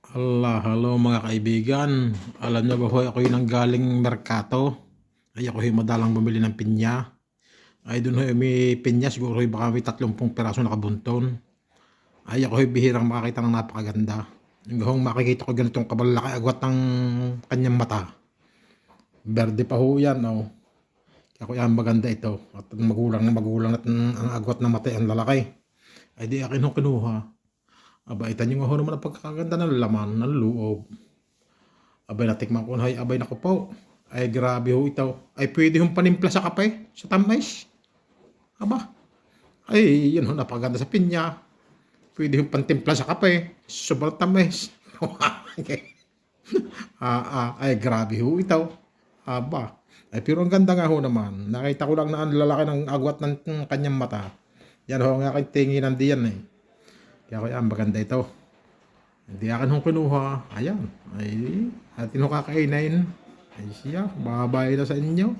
Hello mga kaibigan. Alam niyo ba ho, ako yung nanggaling merkato. Ay ako yung madalang bumili ng pinya. Ay doon ho, may pinya siguro ho, baka may 30 peraso nakabunton. Ay ako yung bihirang makakita ng napakaganda. Yung hong makikita ko ganitong kabalaki agwat ng kanyang mata. Berde pa ho yan, oh. Kaya ko yan maganda ito. At magulang at ang agwat ng mata ang lalaki. Ay di akin ho kinuha. Aba, itan nyo nga ho naman ang pagkakaganda ng laman, ng loob. Abay, natikman ko na, abay naku po. Ay grabe ho ito. Ay pwede hong panimpla sa kape, sa tamis. Aba, ay yun ho, napaganda sa pinya. Pwede hong pantimpla sa kape, sobrang tamis. Ay grabe ho ito. Aba, ay pero ang ganda nga ho naman. Nakita ko lang na ang lalaki ng agwat ng kanyang mata. Yan ho, ang aking tinginan diyan eh. Kaya ko yan, maganda ito. Hindi akin hong kinuha. Ayan. Ay, atin ho kakainin. Ay siya, babay na sa inyo.